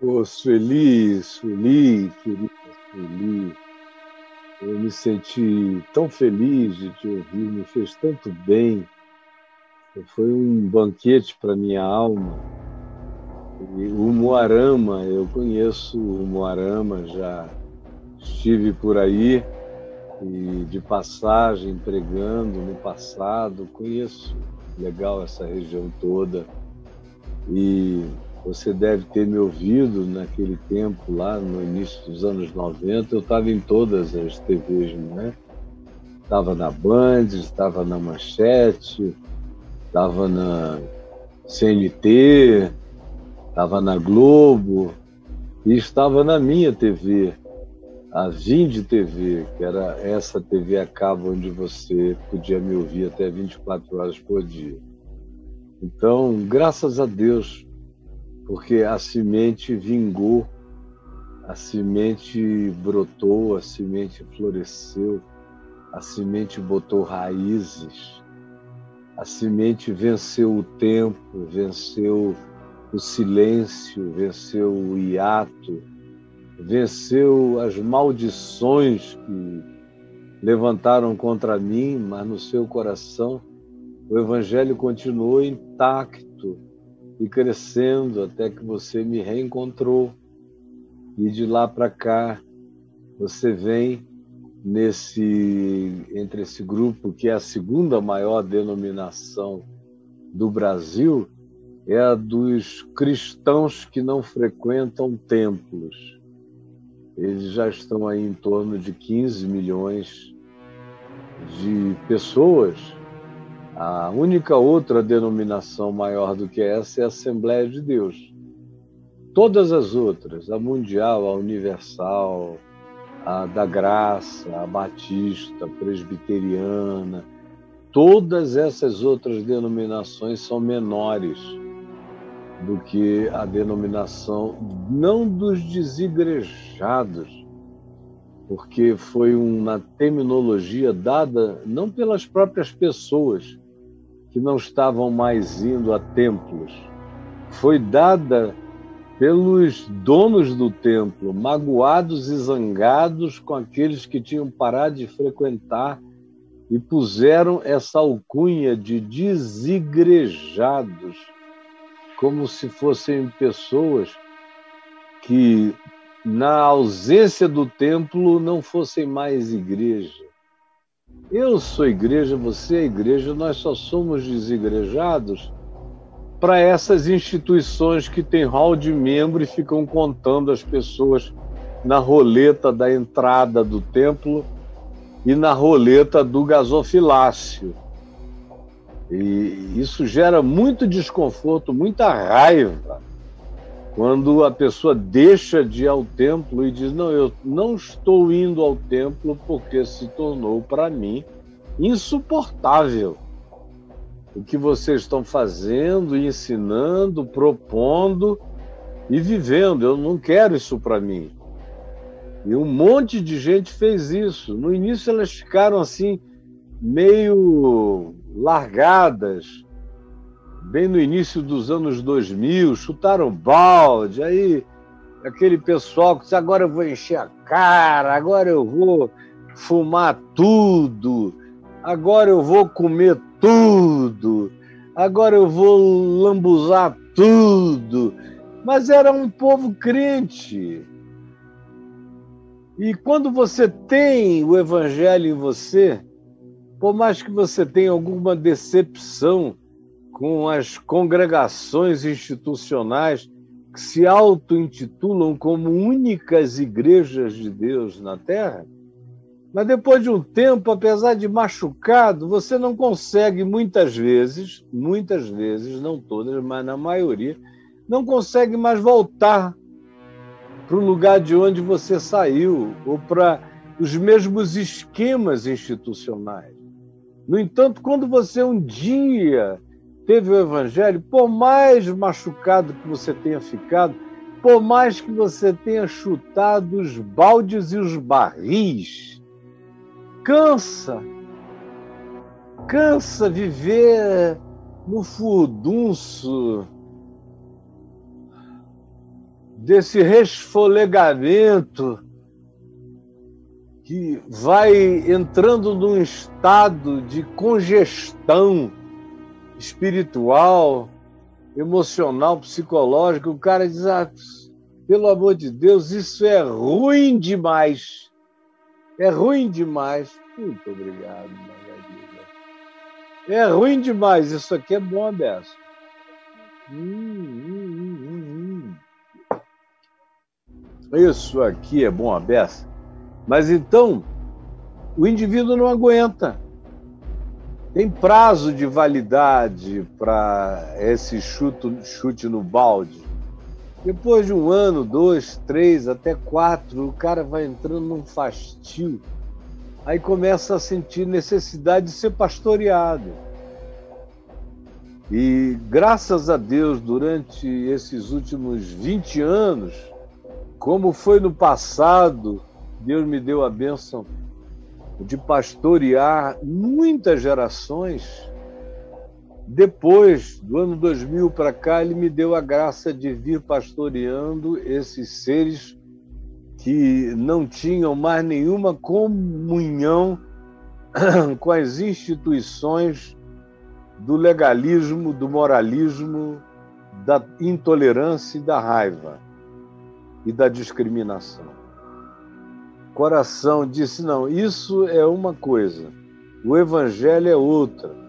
Ô, Sueli, querida Sueli, eu me senti tão feliz de te ouvir, me fez tanto bem. Foi um banquete para minha alma. E o Moarama, eu conheço o Moarama, já estive por aí e de passagem pregando no passado, conheço legal essa região toda. E você deve ter me ouvido naquele tempo, lá no início dos anos 90. Eu estava em todas as TVs, né? Estava na Band, estava na Manchete, estava na CNT, estava na Globo e estava na minha TV, a Vind TV, que era essa TV a cabo onde você podia me ouvir até 24 horas por dia. Então, graças a Deus, porque a semente vingou, a semente brotou, a semente floresceu, a semente botou raízes, a semente venceu o tempo, venceu o silêncio, venceu o hiato, venceu as maldições que levantaram contra mim, mas no seu coração o Evangelho continuou intacto e crescendo até que você me reencontrou. E de lá para cá, você vem entre esse grupo, que é a segunda maior denominação do Brasil, é a dos cristãos que não frequentam templos. Eles já estão aí em torno de 15 milhões de pessoas. A única outra denominação maior do que essa é a Assembleia de Deus. Todas as outras, a Mundial, a Universal, a da Graça, a Batista, a Presbiteriana, todas essas outras denominações são menores do que a denominação, não dos desigrejados, porque foi uma terminologia dada não pelas próprias pessoas que não estavam mais indo a templos, foi dada pelos donos do templo, magoados e zangados com aqueles que tinham parado de frequentar e puseram essa alcunha de desigrejados, como se fossem pessoas que, na ausência do templo, não fossem mais igreja. Eu sou igreja, você é igreja, nós só somos desigrejados para essas instituições que têm hall de membro e ficam contando as pessoas na roleta da entrada do templo e na roleta do gasofilácio. E isso gera muito desconforto, muita raiva, quando a pessoa deixa de ir ao templo e diz: não, eu não estou indo ao templo porque se tornou para mim insuportável o que vocês estão fazendo, ensinando, propondo e vivendo. Eu não quero isso para mim. E um monte de gente fez isso. No início elas ficaram assim, meio largadas, bem no início dos anos 2000, chutaram balde, aí aquele pessoal que disse: agora eu vou encher a cara, agora eu vou fumar tudo, agora eu vou comer tudo, agora eu vou lambuzar tudo. Mas era um povo crente. E quando você tem o Evangelho em você, por mais que você tenha alguma decepção com as congregações institucionais que se auto-intitulam como únicas igrejas de Deus na Terra, mas depois de um tempo, apesar de machucado, você não consegue muitas vezes, não todas, mas na maioria, não consegue mais voltar para o lugar de onde você saiu ou para os mesmos esquemas institucionais. No entanto, quando você um dia teve o Evangelho, por mais machucado que você tenha ficado, por mais que você tenha chutado os baldes e os barris, cansa viver no furdunço desse resfolegamento que vai entrando num estado de congestão espiritual, emocional, psicológico. O cara diz, pelo amor de Deus, isso é ruim demais. É ruim demais. Muito obrigado, Margarida. É ruim demais. Isso aqui é bom, Abesso. Isso aqui é bom, Abesso. Mas então, o indivíduo não aguenta. Tem prazo de validade para esse chute no balde. Depois de 1 ano, 2, 3, até 4, o cara vai entrando num fastio. Aí começa a sentir necessidade de ser pastoreado. E, graças a Deus, durante esses últimos 20 anos, como foi no passado, Deus me deu a bênção de pastorear muitas gerações. Depois do ano 2000 para cá, ele me deu a graça de vir pastoreando esses seres que não tinham mais nenhuma comunhão com as instituições do legalismo, do moralismo, da intolerância e da raiva e da discriminação. O coração disse, não, isso é uma coisa, o evangelho é outra.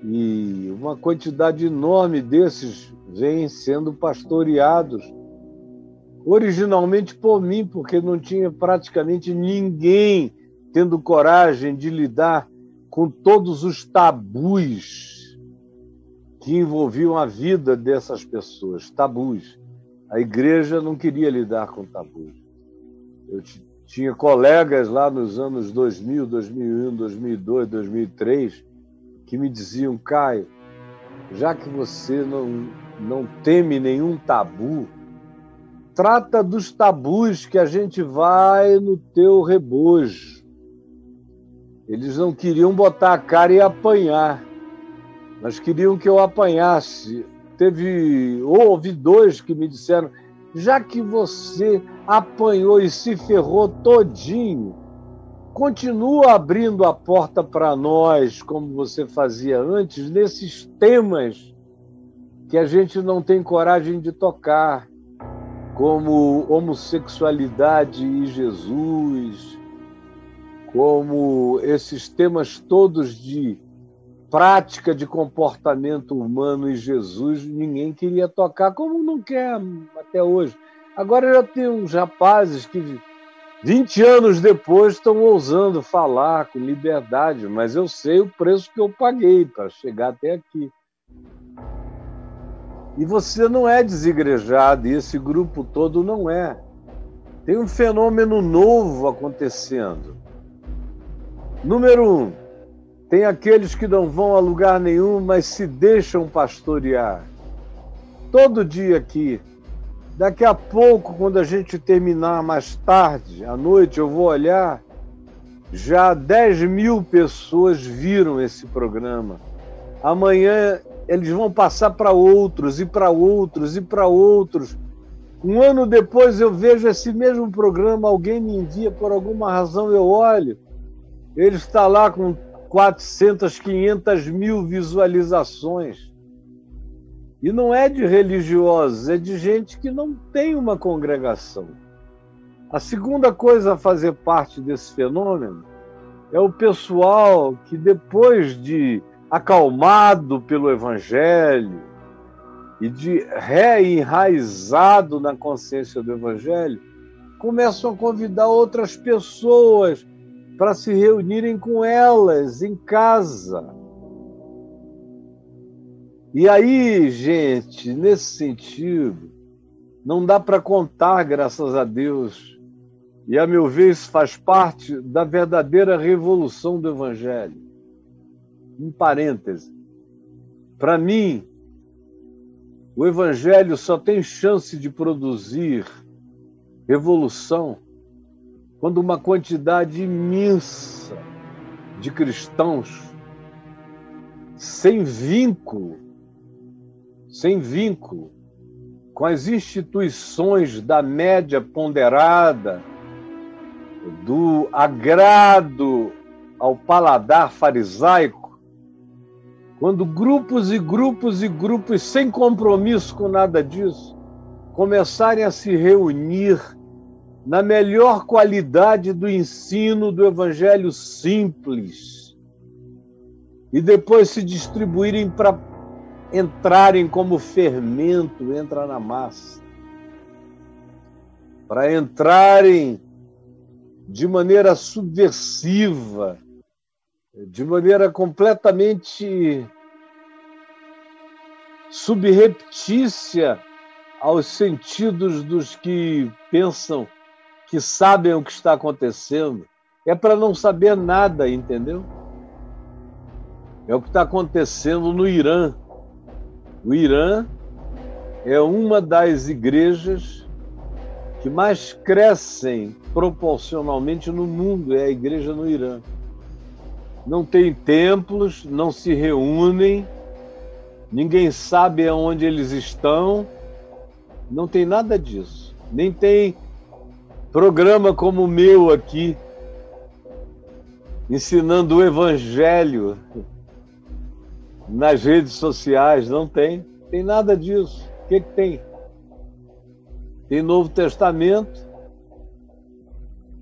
E uma quantidade enorme desses vêm sendo pastoreados, originalmente por mim, porque não tinha praticamente ninguém tendo coragem de lidar com todos os tabus que envolviam a vida dessas pessoas, tabus. A igreja não queria lidar com tabus. Eu tinha colegas lá nos anos 2000, 2001, 2002, 2003, que me diziam, Caio, já que você não teme nenhum tabu, trata dos tabus que a gente vai no teu rebojo. Eles não queriam botar a cara e apanhar, mas queriam que eu apanhasse. Houve 2 que me disseram, já que você apanhou e se ferrou todinho, continua abrindo a porta para nós, como você fazia antes, nesses temas que a gente não tem coragem de tocar, como homossexualidade e Jesus, como esses temas todos de prática de comportamento humano e Jesus, ninguém queria tocar, como não quer até hoje. Agora já tem uns rapazes que 20 anos depois estão ousando falar com liberdade, mas eu sei o preço que eu paguei para chegar até aqui. E você não é desigrejado, e esse grupo todo não é. Tem um fenômeno novo acontecendo. Número 1, tem aqueles que não vão a lugar nenhum, mas se deixam pastorear. Todo dia aqui. Daqui a pouco, quando a gente terminar mais tarde, à noite, eu vou olhar, já 10.000 pessoas viram esse programa. Amanhã eles vão passar para outros, e para outros, e para outros. 1 ano depois eu vejo esse mesmo programa, alguém me envia, por alguma razão eu olho, ele está lá com 400, 500 mil visualizações. E não é de religiosos, é de gente que não tem uma congregação. A segunda coisa a fazer parte desse fenômeno é o pessoal que, depois de acalmado pelo Evangelho e de reenraizado na consciência do Evangelho, começam a convidar outras pessoas para se reunirem com elas em casa. E aí, gente, nesse sentido, não dá para contar, graças a Deus. E, a meu ver, isso faz parte da verdadeira revolução do Evangelho. Um parêntese. Para mim, o Evangelho só tem chance de produzir revolução quando uma quantidade imensa de cristãos sem vínculo, com as instituições da média ponderada, do agrado ao paladar farisaico, quando grupos e grupos e grupos sem compromisso com nada disso começarem a se reunir na melhor qualidade do ensino do evangelho simples e depois se distribuírem para entrarem como fermento, entra na massa, para entrarem de maneira subversiva, de maneira completamente subreptícia aos sentidos dos que pensam que sabem o que está acontecendo. É para não saber nada, entendeu? É o que está acontecendo no Irã. O Irã é uma das igrejas que mais crescem proporcionalmente no mundo, é a igreja no Irã. Não tem templos, não se reúnem, ninguém sabe aonde eles estão, não tem nada disso. Nem tem programa como o meu aqui, ensinando o evangelho nas redes sociais, não tem. Tem nada disso. O que tem? Tem Novo Testamento.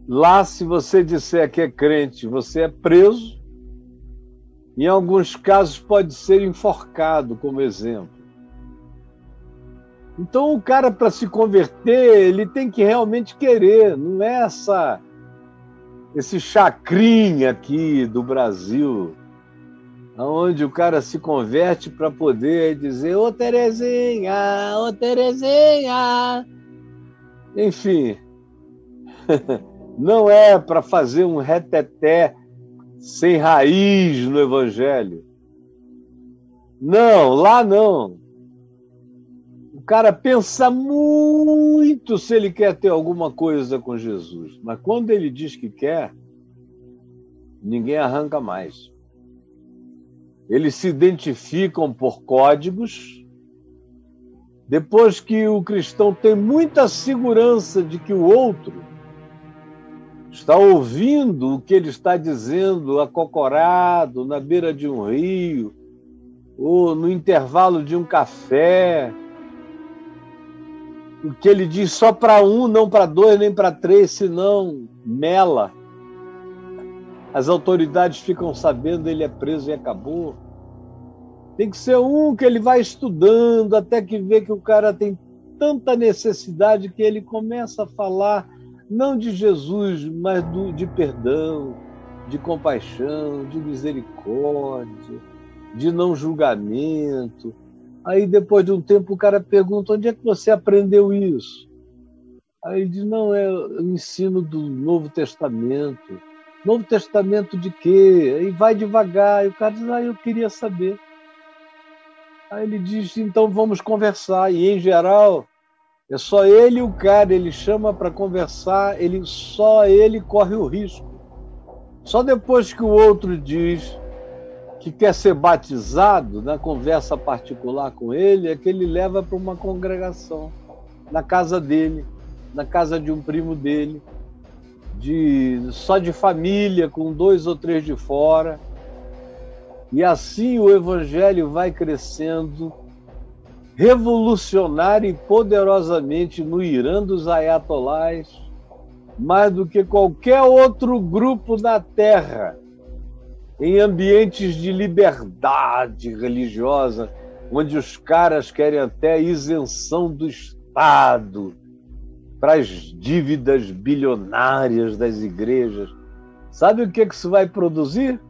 Lá, se você disser que é crente, você é preso. Em alguns casos, pode ser enforcado, como exemplo. Então, o cara, para se converter, ele tem que realmente querer. Não é esse chacrinha aqui do Brasil, onde o cara se converte para poder dizer ô Terezinha, ô Terezinha. Enfim, não é para fazer um reteté sem raiz no evangelho. Não, lá não. O cara pensa muito se ele quer ter alguma coisa com Jesus, mas quando ele diz que quer, ninguém arranca mais. Eles se identificam por códigos. Depois que o cristão tem muita segurança de que o outro está ouvindo o que ele está dizendo acocorado na beira de um rio ou no intervalo de um café, o que ele diz só para um, não para dois, nem para três, senão mela. As autoridades ficam sabendo, ele é preso e acabou. Tem que ser um que ele vai estudando até que vê que o cara tem tanta necessidade que ele começa a falar não de Jesus, mas de perdão, de compaixão, de misericórdia, de não julgamento. Aí depois de um tempo o cara pergunta, onde é que você aprendeu isso? Aí ele diz, não, é o ensino do Novo Testamento. Novo Testamento de quê? Aí vai devagar, e o cara diz, eu queria saber. Aí ele diz, então vamos conversar. E, em geral, é só ele e o cara, ele chama para conversar, só ele corre o risco. Só depois que o outro diz que quer ser batizado, na conversa particular com ele, é que ele leva para uma congregação, na casa dele, na casa de um primo dele, só de família, com 2 ou 3 de fora. E assim o evangelho vai crescendo revolucionário e poderosamente no Irã dos ayatolás, mais do que qualquer outro grupo na Terra, em ambientes de liberdade religiosa, onde os caras querem até isenção do Estado para as dívidas bilionárias das igrejas. Sabe o que isso vai produzir?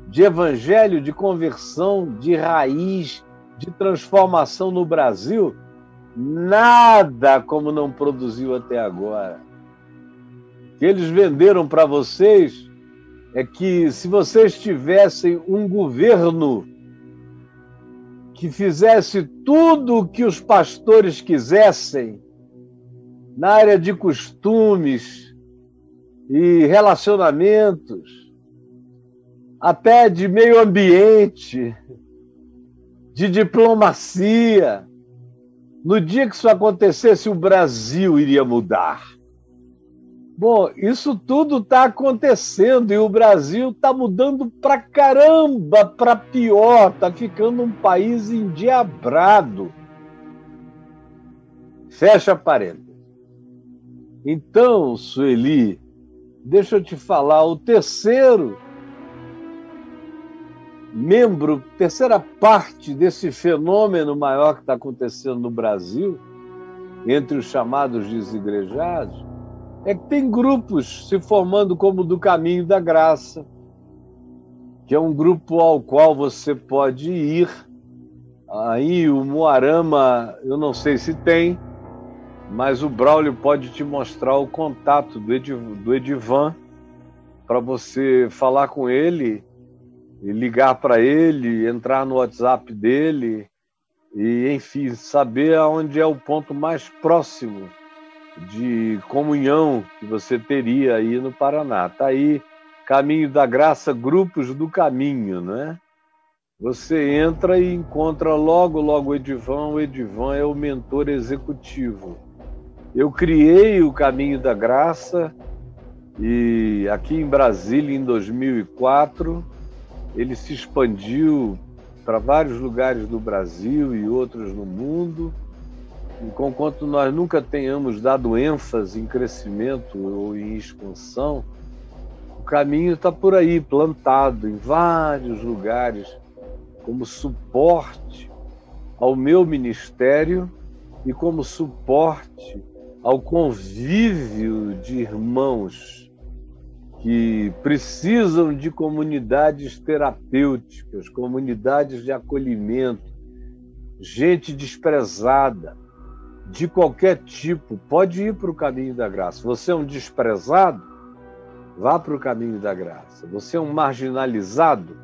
De evangelho, de conversão, de raiz, de transformação no Brasil? Nada como não produziu até agora. O que eles venderam para vocês é que se vocês tivessem um governo que fizesse tudo o que os pastores quisessem, na área de costumes e relacionamentos, até de meio ambiente, de diplomacia, No dia que isso acontecesse, o Brasil iria mudar. Bom, isso tudo está acontecendo e o Brasil está mudando pra caramba, para pior, está ficando um país endiabrado. Fecha parênteses. Então, Sueli, deixa eu te falar, o terceiro membro, terceira parte desse fenômeno maior que está acontecendo no Brasil, entre os chamados desigrejados, é que tem grupos se formando como o do Caminho da Graça, que é um grupo ao qual você pode ir. Aí o Moarama, eu não sei se tem, mas o Braulio pode te mostrar o contato do Edivan para você falar com ele, e ligar para ele, entrar no WhatsApp dele e, enfim, saber aonde é o ponto mais próximo de comunhão que você teria aí no Paraná. Está aí, Caminho da Graça, Grupos do Caminho, né? Você entra e encontra logo o Edivan. O Edivan é o mentor executivo. Eu criei o Caminho da Graça e aqui em Brasília, em 2004, ele se expandiu para vários lugares do Brasil e outros no mundo. Enquanto nós nunca tenhamos dado ênfase em crescimento ou em expansão, o caminho está por aí, plantado em vários lugares, como suporte ao meu ministério e como suporte ao convívio de irmãos que precisam de comunidades terapêuticas, comunidades de acolhimento, gente desprezada, de qualquer tipo, pode ir para o Caminho da Graça. Você é um desprezado? Vá para o Caminho da Graça. Você é um marginalizado?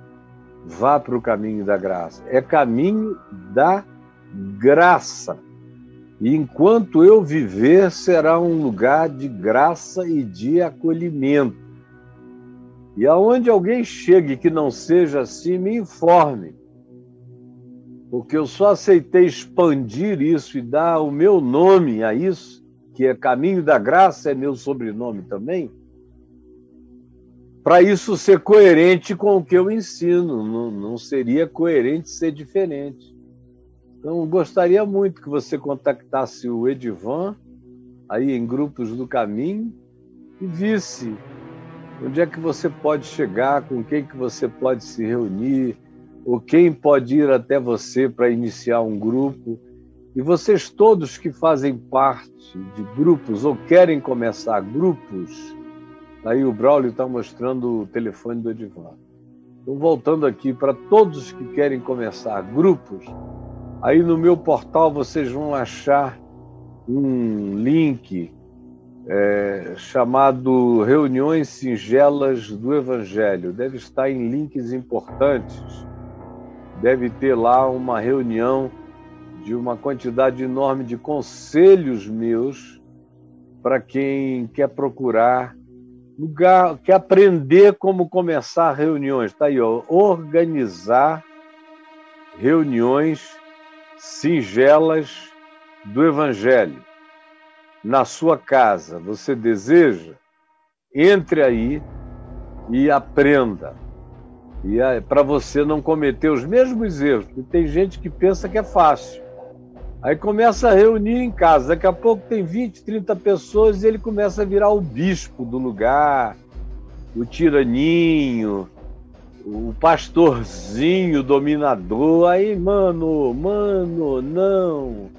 Vá para o Caminho da Graça. É caminho da graça. E enquanto eu viver, será um lugar de graça e de acolhimento. E aonde alguém chegue que não seja assim, me informe. Porque eu só aceitei expandir isso e dar o meu nome a isso, que é Caminho da Graça, é meu sobrenome também, para isso ser coerente com o que eu ensino. Não seria coerente ser diferente. Então, eu gostaria muito que você contactasse o Edivan, aí em Grupos do Caminho, e visse onde é que você pode chegar, com quem que você pode se reunir, ou quem pode ir até você para iniciar um grupo. E vocês todos que fazem parte de grupos ou querem começar grupos, aí o Braulio está mostrando o telefone do Edivan. Então, voltando aqui, para todos que querem começar grupos, aí no meu portal vocês vão achar um link chamado Reuniões Singelas do Evangelho. Deve estar em links importantes. Deve ter lá uma reunião de uma quantidade enorme de conselhos meus para quem quer procurar lugar, quer aprender como começar reuniões. Está aí, ó, organizar reuniões singelas do Evangelho na sua casa. Você deseja? Entre aí e aprenda. E para você não cometer os mesmos erros, porque tem gente que pensa que é fácil. Aí começa a reunir em casa, daqui a pouco tem 20, 30 pessoas e ele começa a virar o bispo do lugar, o tiraninho, o pastorzinho dominador. Aí, mano, não,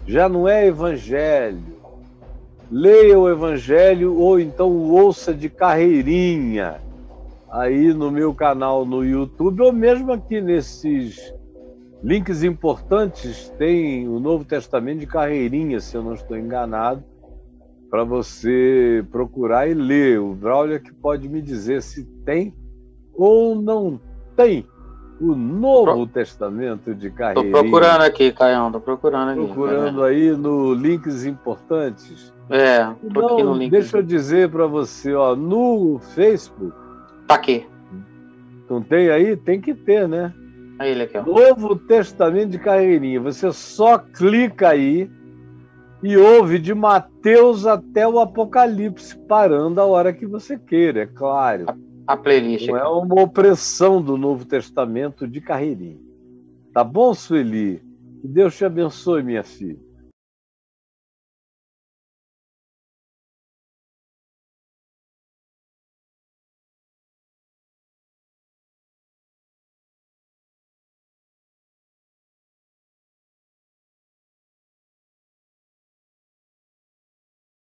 já não é evangelho. Leia o evangelho ou então ouça de carreirinha aí no meu canal no YouTube, ou mesmo aqui nesses links importantes tem o Novo Testamento de carreirinha, se eu não estou enganado, para você procurar e ler. O Braulio é que pode me dizer se tem ou não tem o Novo Testamento de carreirinha. Estou procurando aqui, Caião, estou procurando aqui. Procurando aí no links importantes. Tô aqui no link. Deixa eu dizer para você, ó, no Facebook. Tá aqui. Não tem aí? Tem que ter, né? Aí ele aqui, ó. Novo Testamento de Carreirinha. Você só clica aí e ouve de Mateus até o Apocalipse, parando a hora que você queira, é claro. A playlist Não aqui. é uma opressão do Novo Testamento de Carreirinha. Tá bom, Sueli? Que Deus te abençoe, minha filha.